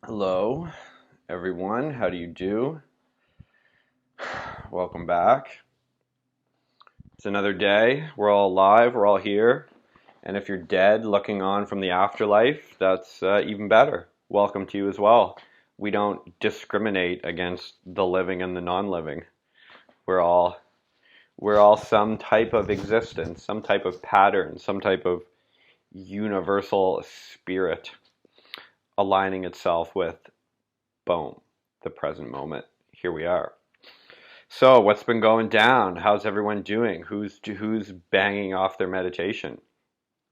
Hello, everyone. How do you do? Welcome back. It's another day. We're all alive. We're all here. And if you're dead looking on from the afterlife, that's even better. Welcome to you as well. We don't discriminate against the living and the non-living. We're all we're all some type of existence, some type of pattern, some type of universal spirit aligning itself with boom, the present moment. Here we are. So, what's been going down? How's everyone doing? Who's banging off their meditation?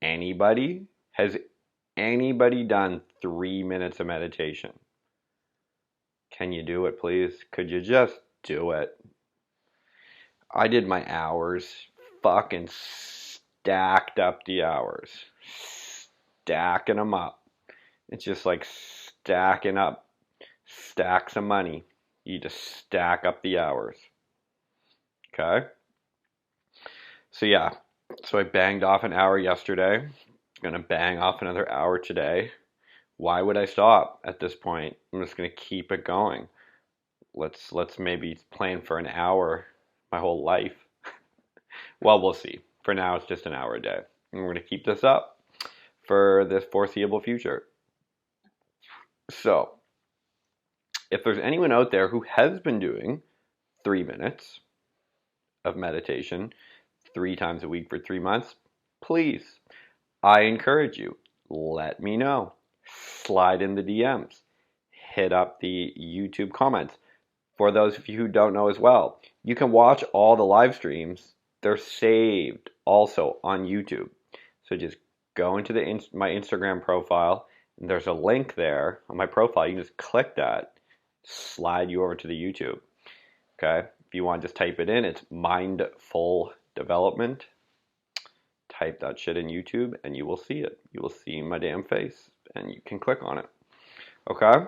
Anybody? Has anybody done 3 minutes of meditation? Can you do it, please? Could you just do it? I did my hours, fucking stacked up the hours, stacking them up. It's just like stacking up stacks of money. You just stack up the hours. Okay? So yeah, so I banged off an hour yesterday. Gonna bang off another hour today. Why would I stop at this point? I'm just gonna keep it going. Let's maybe plan for an hour my whole life. Well, we'll see. For now, it's just an hour a day. And we're gonna keep this up for the foreseeable future. So, if there's anyone out there who has been doing 3 minutes of meditation 3 times a week for 3 months, please, I encourage you, let me know. Slide in the DMs. Hit up the YouTube comments. For those of you who don't know as well, you can watch all the live streams. They're saved also on YouTube. So just go into my Instagram profile, and there's a link there on my profile. You can just click that, slide you over to the YouTube. Okay? If you want to just type it in, it's Mindful Development. Type that shit in YouTube and you will see it. You will see my damn face and you can click on it. Okay?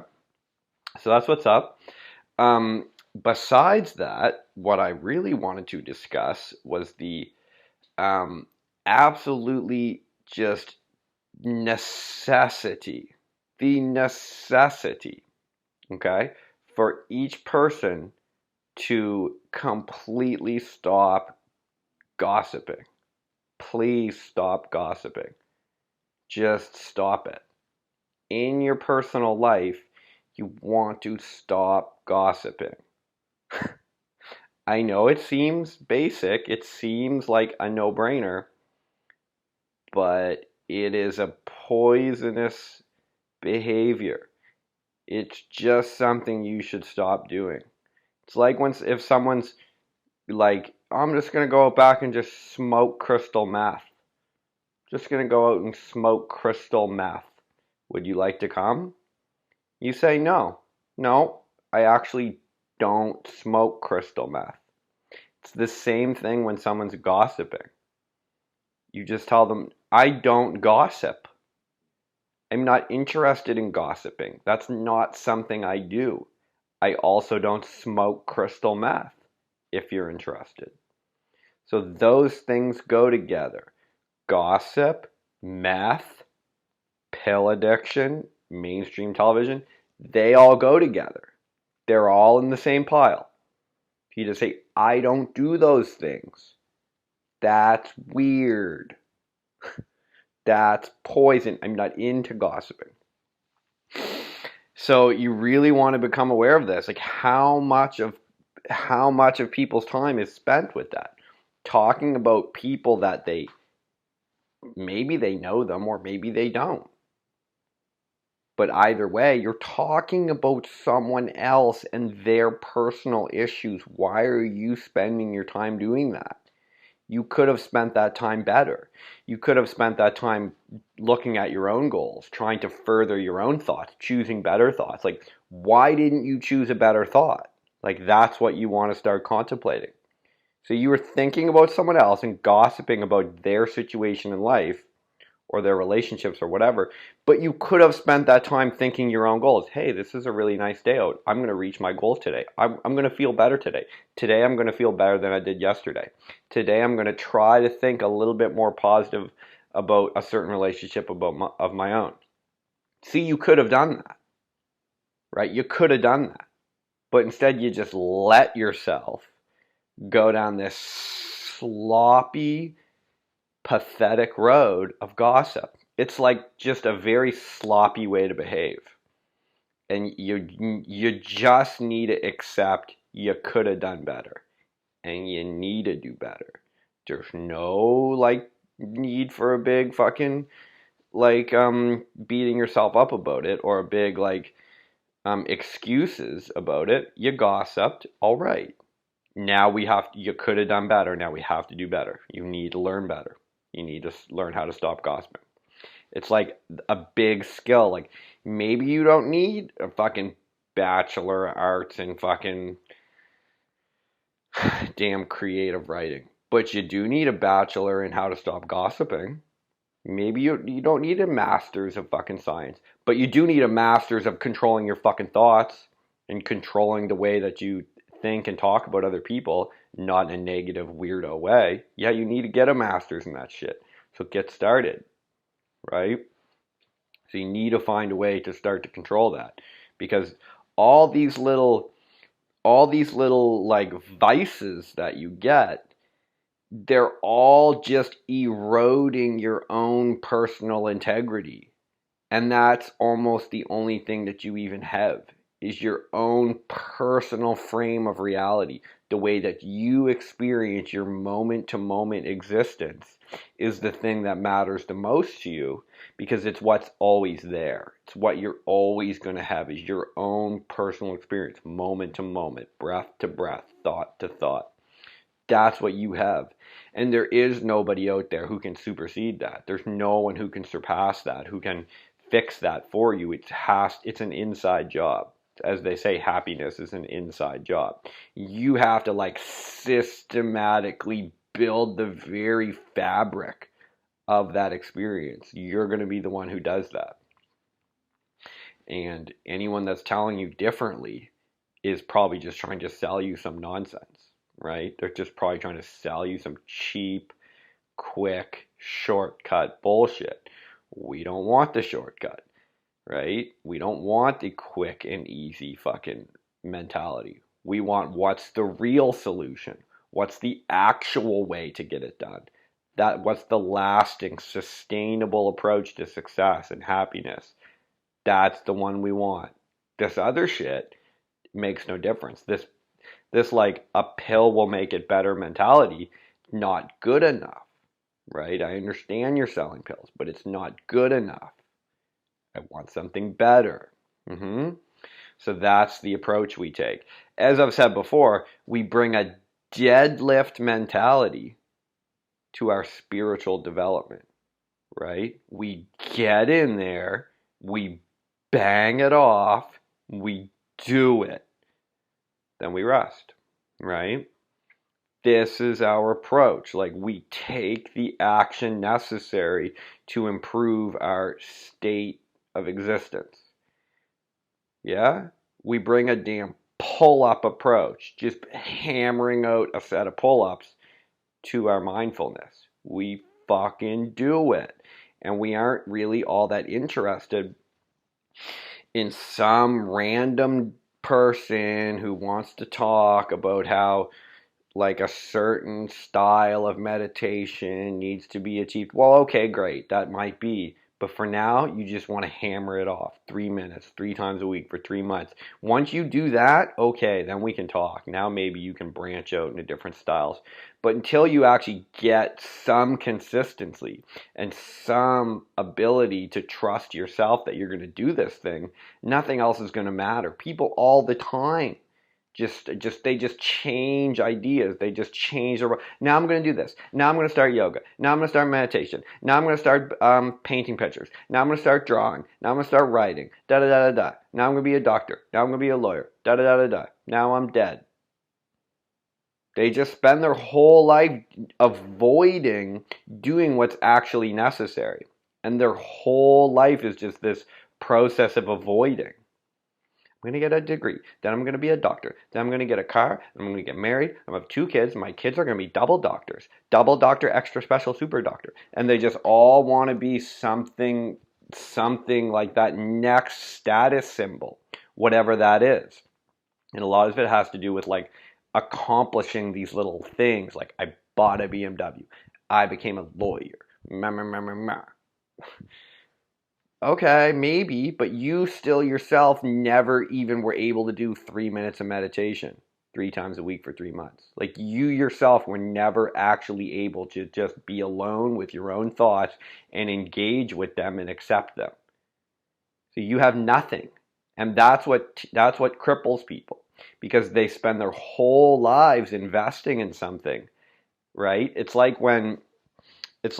So that's what's up. Besides that, what I really wanted to discuss was the absolutely just necessity, okay, for each person to completely stop gossiping. Please stop gossiping. Just stop it. In your personal life, you want to stop gossiping. I know it seems basic, it seems like a no-brainer, but it is a poisonous behavior. It's just something you should stop doing. It's like if someone's like, I'm just going to go back and just smoke crystal meth. Just going to go out and smoke crystal meth. Would you like to come? You say no. No, I actually don't smoke crystal meth. It's the same thing when someone's gossiping. You just tell them, I don't gossip. I'm not interested in gossiping. That's not something I do. I also don't smoke crystal meth, if you're interested. So those things go together. Gossip, meth, pill addiction, mainstream television, they all go together. They're all in the same pile. If you just say, I don't do those things, that's weird. That's poison. I'm not into gossiping. So you really want to become aware of this. Like how much of people's time is spent with that? Talking about people that maybe they know them or maybe they don't. But either way, you're talking about someone else and their personal issues. Why are you spending your time doing that? You could have spent that time better. You could have spent that time looking at your own goals, trying to further your own thoughts, choosing better thoughts. Like, why didn't you choose a better thought? Like, that's what you want to start contemplating. So you were thinking about someone else and gossiping about their situation in life or their relationships or whatever, but you could have spent that time thinking your own goals. Hey, this is a really nice day out. I'm going to reach my goals today. I'm going to feel better today. Today I'm going to feel better than I did yesterday. Today I'm going to try to think a little bit more positive about a certain relationship of my own. See, you could have done that. right? You could have done that. But instead, you just let yourself go down this sloppy, pathetic road of gossip. It's like just a very sloppy way to behave. And you just need to accept you could have done better. And you need to do better. There's no like need for a big fucking like beating yourself up about it, or a big like excuses about it. You gossiped, all right. Now you could have done better. Now we have to do better. You need to learn better. You need to learn how to stop gossiping. It's like a big skill. Like maybe you don't need a fucking bachelor of arts in fucking damn creative writing, but you do need a bachelor in how to stop gossiping. Maybe you don't need a master's of fucking science, but you do need a master's of controlling your fucking thoughts and controlling the way that you think and talk about other people, not in a negative weirdo way. Yeah, you need to get a master's in that shit. So get started, right? So you need to find a way to start to control that, because all these little like vices that you get, they're all just eroding your own personal integrity. And that's almost the only thing that you even have, is your own personal frame of reality. The way that you experience your moment to moment existence is the thing that matters the most to you, because it's what's always there. It's what you're always going to have, is your own personal experience, moment to moment, breath to breath, thought to thought. That's what you have. And there is nobody out there who can supersede that. There's no one who can surpass that, who can fix that for you. It's an inside job. As they say, happiness is an inside job. You have to like systematically build the very fabric of that experience. You're going to be the one who does that. And anyone that's telling you differently is probably just trying to sell you some nonsense, right? They're just probably trying to sell you some cheap, quick, shortcut bullshit. We don't want the shortcut, right? We don't want the quick and easy fucking mentality. We want what's the real solution? What's the actual way to get it done? What's the lasting, sustainable approach to success and happiness? That's the one we want. This other shit makes no difference. This like a pill will make it better mentality, not good enough, right? I understand you're selling pills, but it's not good enough. I want something better. So that's the approach we take. As I've said before, we bring a deadlift mentality to our spiritual development, right? We get in there, we bang it off, we do it, then we rest, right? This is our approach. Like, we take the action necessary to improve our state of existence. Yeah? We bring a damn pull-up approach, just hammering out a set of pull-ups to our mindfulness. We fucking do it. And we aren't really all that interested in some random person who wants to talk about how like a certain style of meditation needs to be achieved. Well, okay, great, that might be. But for now, you just want to hammer it off 3 minutes, 3 times a week for 3 months. Once you do that, okay, then we can talk. Now maybe you can branch out into different styles. But until you actually get some consistency and some ability to trust yourself that you're going to do this thing, nothing else is going to matter. People all the time they just change ideas. They just change their. Now I'm going to do this. Now I'm going to start yoga. Now I'm going to start meditation. Now I'm going to start painting pictures. Now I'm going to start drawing. Now I'm going to start writing. Da da da da da. Now I'm going to be a doctor. Now I'm going to be a lawyer. Da da da da da. Now I'm dead. They just spend their whole life avoiding doing what's actually necessary, and their whole life is just this process of avoiding. I'm going to get a degree, then I'm going to be a doctor, then I'm going to get a car, I'm going to get married, I'm going to have 2 kids, my kids are going to be double doctors, double doctor, extra special, super doctor, and they just all want to be something like that next status symbol, whatever that is. And a lot of it has to do with like accomplishing these little things. Like I bought a BMW. I became a lawyer. Meh, meh, meh, meh, meh. Okay, maybe, but you still yourself never even were able to do 3 minutes of meditation 3 times a week for 3 months. Like you yourself were never actually able to just be alone with your own thoughts and engage with them and accept them. So you have nothing. And that's what cripples people, because they spend their whole lives investing in something, right? It's like when the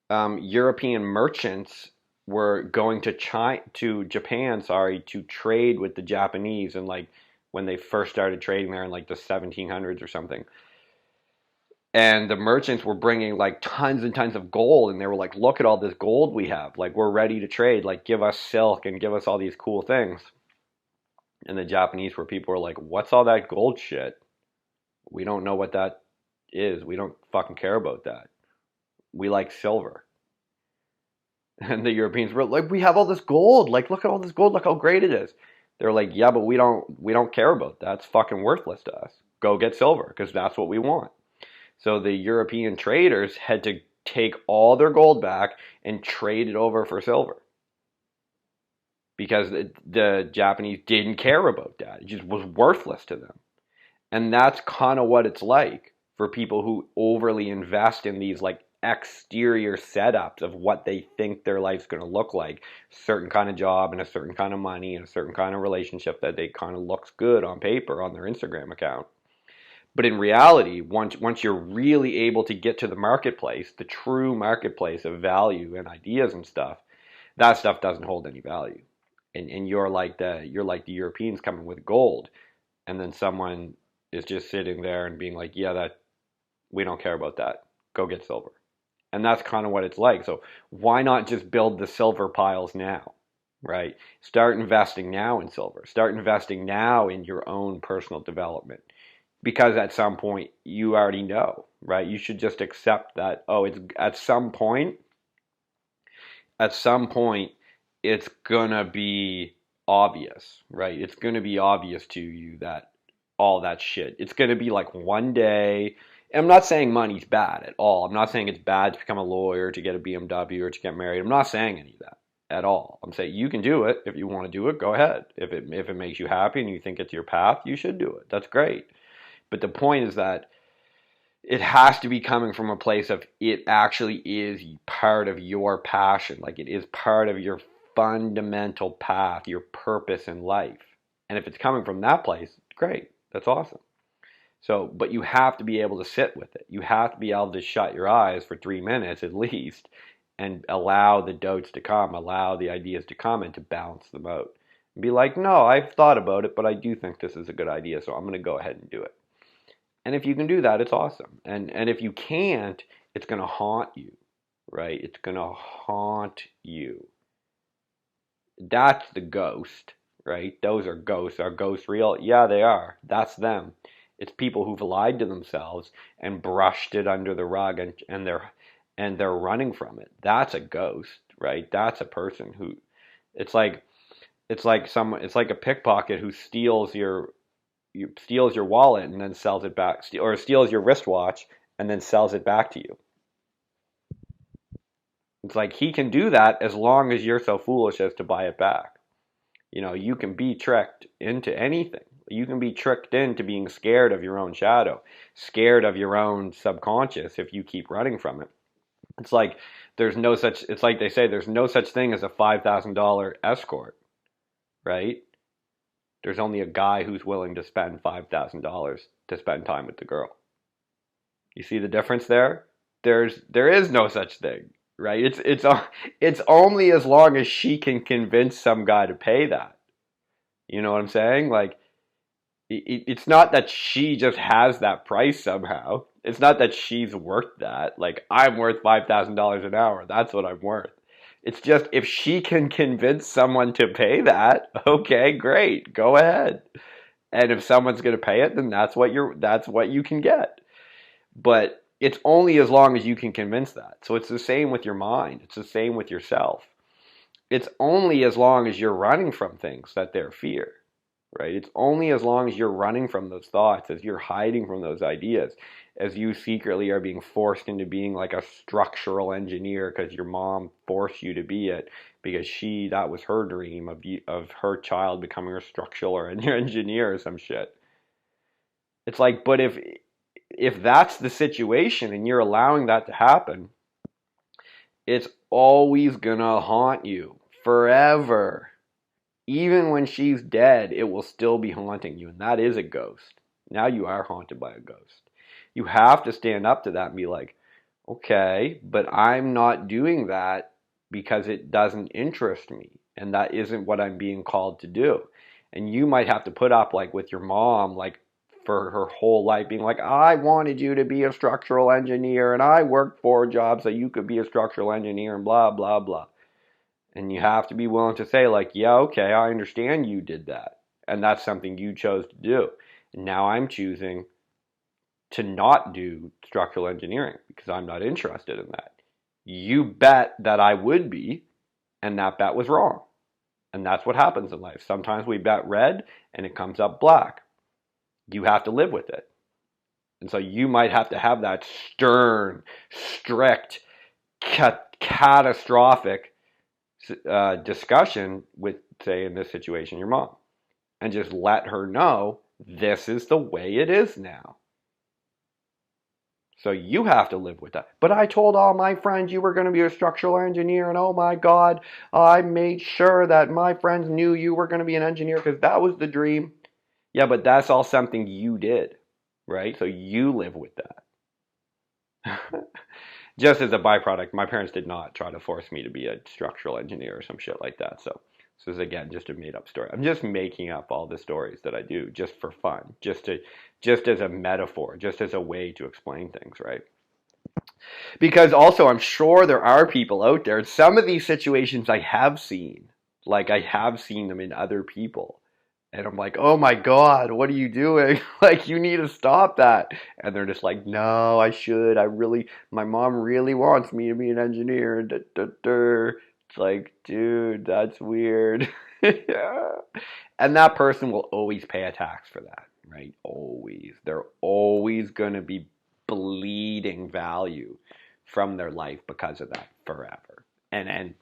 European merchants were going to Japan, to trade with the Japanese, and like when they first started trading there in like the 1700s or something. And the merchants were bringing like tons and tons of gold, and they were like, look at all this gold we have. Like, we're ready to trade. Like, give us silk and give us all these cool things. And the Japanese people were like, what's all that gold shit? We don't know what that is. We don't fucking care about that. We like silver. And the Europeans were like, we have all this gold. Like, look at all this gold. Look how great it is. They're like, yeah, but we don't care about that. It's fucking worthless to us. Go get silver, because that's what we want. So the European traders had to take all their gold back and trade it over for silver, because the Japanese didn't care about that. It just was worthless to them. And that's kind of what it's like for people who overly invest in these like exterior setups of what they think their life's going to look like. Certain kind of job and a certain kind of money and a certain kind of relationship that they kind of looks good on paper on their Instagram account. But in reality, once you're really able to get to the marketplace, the true marketplace of value and ideas and stuff, that stuff doesn't hold any value. And you're like the Europeans coming with gold, and then someone is just sitting there and being like, yeah, that we don't care about that. Go get silver. And that's kind of what it's like. So why not just build the silver piles now, right? Start investing now in silver. Start investing now in your own personal development. Because at some point you already know, right? You should just accept that, it's at some point it's gonna be obvious, right? It's gonna be obvious to you that all that shit. It's gonna be like one day. And I'm not saying money's bad at all. I'm not saying it's bad to become a lawyer, to get a BMW, or to get married. I'm not saying any of that at all. I'm saying you can do it. If you want to do it, go ahead. If it makes you happy and you think it's your path, you should do it. That's great. But the point is that it has to be coming from a place of it actually is part of your passion. Like, it is part of your fundamental path, your purpose in life. And if it's coming from that place, great. That's awesome. So, but you have to be able to sit with it. You have to be able to shut your eyes for 3 minutes at least and allow the doubts to come, allow the ideas to come, and to balance them out. And be like, no, I've thought about it, but I do think this is a good idea, so I'm going to go ahead and do it. And if you can do that, it's awesome. And if you can't, it's going to haunt you, right? It's going to haunt you. That's the ghost, right? Those are ghosts. Are ghosts real? Yeah, they are. That's them. It's people who've lied to themselves and brushed it under the rug, and they're running from it. That's a ghost, right? That's a person who, it's like a pickpocket who steals your wallet and then sells it back, or steals your wristwatch and then sells it back to you. It's like he can do that as long as you're so foolish as to buy it back. You can be tricked into anything. You can be tricked into being scared of your own shadow, scared of your own subconscious if you keep running from it. It's like it's like they say there's no such thing as a $5,000 escort, right? There's only a guy who's willing to spend $5,000 to spend time with the girl. You see the difference there? There is no such thing, right? It's only as long as she can convince some guy to pay that. You know what I'm saying? Like, it's not that she just has that price somehow. It's not that she's worth that. Like, I'm worth $5,000 an hour. That's what I'm worth. It's just, if she can convince someone to pay that, okay, great, go ahead. And if someone's going to pay it, then that's what you can get. But it's only as long as you can convince that. So it's the same with your mind. It's the same with yourself. it's only as long as you're running from things that they're fear, right? It's only as long as you're running from those thoughts, as you're hiding from those ideas, as you secretly are being forced into being like a structural engineer because your mom forced you to be it because that was her dream of her child becoming a structural or engineer or some shit. It's like, but if that's the situation and you're allowing that to happen, it's always gonna haunt you forever. Even when she's dead, it will still be haunting you, and that is a ghost. Now you are haunted by a ghost. You have to stand up to that and be like, okay, but I'm not doing that because it doesn't interest me, and that isn't what I'm being called to do. And you might have to put up like with your mom, like for her whole life, being like, I wanted you to be a structural engineer, and I worked 4 jobs so you could be a structural engineer, and blah, blah, blah. And you have to be willing to say, like, yeah, okay, I understand you did that. And that's something you chose to do. And now I'm choosing to not do structural engineering because I'm not interested in that. You bet that I would be, and that bet was wrong. And that's what happens in life. Sometimes we bet red and it comes up black. You have to live with it. And so you might have to have that stern, strict, catastrophic discussion with, say, in this situation, your mom, and just let her know this is the way it is now. So you have to live with that. But I told all my friends you were going to be a structural engineer, and oh my God, I made sure that my friends knew you were going to be an engineer because that was the dream. Yeah, but that's all something you did, right? So you live with that. Just as a byproduct, my parents did not try to force me to be a structural engineer or some shit like that. So this is again just a made up story. I'm just making up all the stories that I do just for fun, just as a metaphor, just as a way to explain things, right? Because also I'm sure there are people out there, some of these situations I have seen, like I have seen them in other people. And I'm like, oh my God, what are you doing? Like, you need to stop that. And they're just like, no, I should. My mom really wants me to be an engineer. Duh, duh, duh. It's like, dude, that's weird. Yeah. And that person will always pay a tax for that, right? Always. They're always going to be bleeding value from their life because of that forever. And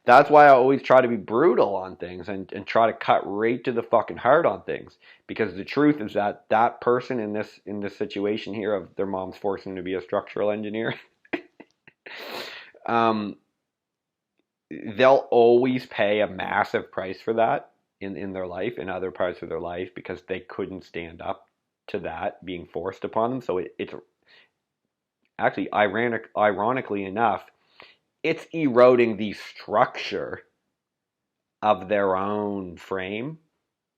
that's why I always try to be brutal on things and try to cut right to the fucking heart on things. Because the truth is that that person in this situation here of their mom's forcing them to be a structural engineer, um, they'll always pay a massive price for that in their life, in other parts of their life, because they couldn't stand up to that being forced upon them. So it's actually ironically enough, it's eroding the structure of their own frame,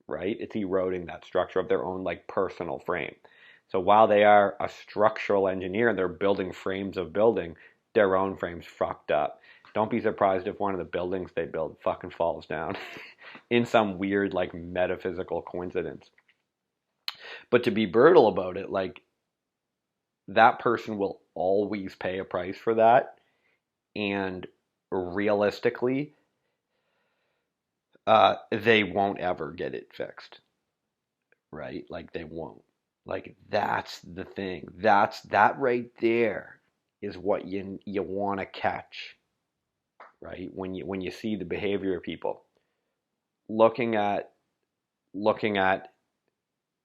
right? It's eroding that structure of their own like personal frame. So while they are a structural engineer and they're building frames of building, their own frame's fucked up. Don't be surprised if one of the buildings they build fucking falls down in some weird like metaphysical coincidence. But to be brutal about it, like that person will always pay a price for that. And realistically, they won't ever get it fixed, right? Like they won't. Like that's the thing. That right there is what you want to catch, right? When you see the behavior of people, looking at looking at,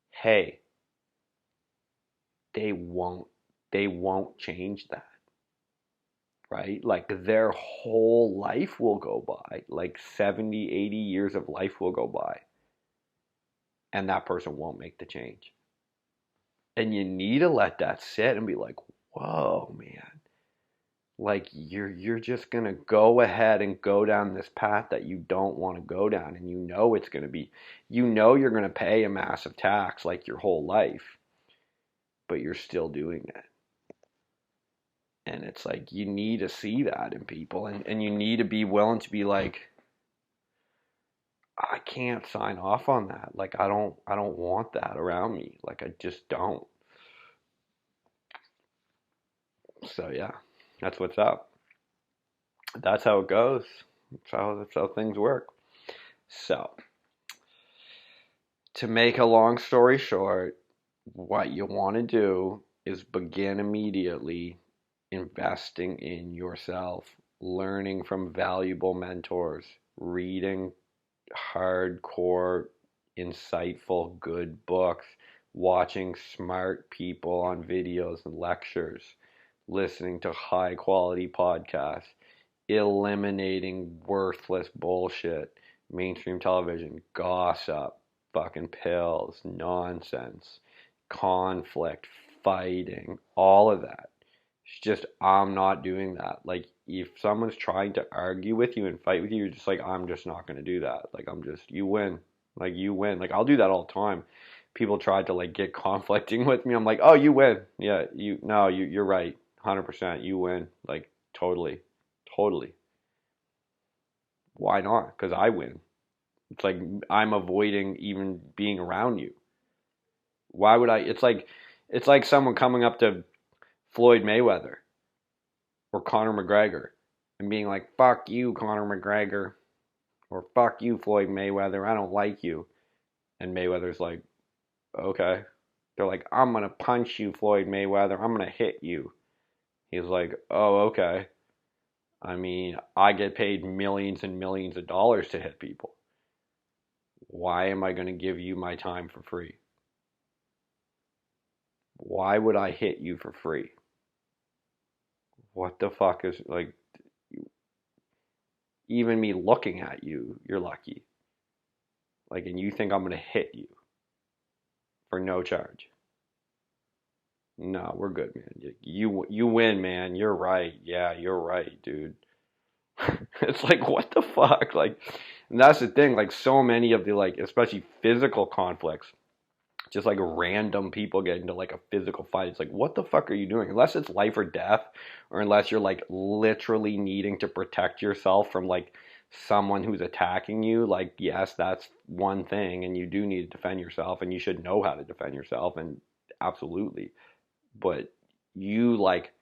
hey, they won't they won't change that, right? Like their whole life will go by, like 70, 80 years of life will go by, and that person won't make the change. And you need to let that sit and be like, whoa, man. Like you're just gonna go ahead and go down this path that you don't want to go down, and it's gonna be, you're gonna pay a massive tax like your whole life, but you're still doing it. And it's like you need to see that in people, and you need to be willing to be like, I can't sign off on that. Like I don't want that around me. Like I just don't. So yeah, that's what's up. That's how it goes. That's how things work. So, to make a long story short, what you want to do is begin immediately investing in yourself, learning from valuable mentors, reading hardcore, insightful, good books, watching smart people on videos and lectures, listening to high quality podcasts, eliminating worthless bullshit, mainstream television, gossip, fucking pills, nonsense, conflict, fighting, all of that. It's just, I'm not doing that. Like, if someone's trying to argue with you and fight with you, you're just like, I'm just not going to do that. Like, you win. Like, you win. Like, I'll do that all the time. People tried to, like, get conflicting with me. I'm like, oh, you win. Yeah, you're right. 100%. You win. Like, totally. Totally. Why not? Because I win. It's like I'm avoiding even being around you. Why would I? It's like someone coming up to Floyd Mayweather or Conor McGregor and being like, "Fuck you, Conor McGregor," or "Fuck you, Floyd Mayweather. I don't like you." And Mayweather's like, "Okay." They're like, "I'm gonna punch you, Floyd Mayweather. I'm gonna hit you." He's like, "Oh, okay." I mean, I get paid millions and millions of dollars to hit people. Why am I going to give you my time for free? Why would I hit you for free? What the fuck is, like, even me looking at you, you're lucky. Like, and you think I'm going to hit you for no charge? No, we're good, man. You win, man. You're right. Yeah, you're right, dude. It's like, what the fuck? Like, and that's the thing. Like, so many of the, like, especially physical conflicts, just like random people get into like a physical fight. It's like, what the fuck are you doing? Unless it's life or death, or unless you're like literally needing to protect yourself from like someone who's attacking you, like, yes, that's one thing, and you do need to defend yourself, and you should know how to defend yourself, and absolutely. But you like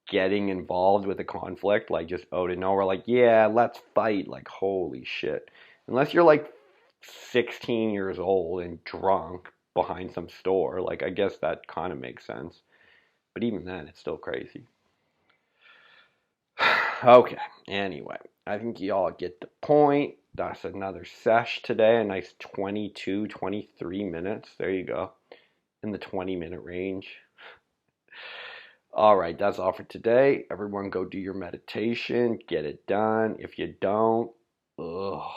getting involved with a conflict, like just out of nowhere, like, yeah, let's fight, like, holy shit. Unless you're like 16 years old and drunk behind some store, like, I guess that kind of makes sense. But even then, it's still crazy. Okay, anyway, I think y'all get the point. That's another sesh today, a nice 22, 23 minutes. There you go, in the 20-minute range. All right, that's all for today. Everyone go do your meditation, get it done. If you don't, ugh,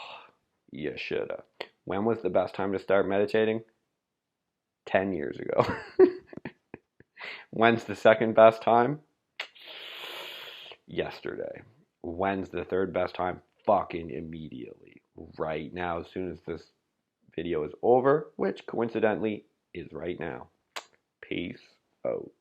you shoulda. When was the best time to start meditating? 10 years ago. When's the second best time? Yesterday. When's the third best time? Fucking immediately. Right now, as soon as this video is over, which coincidentally is right now. Peace out.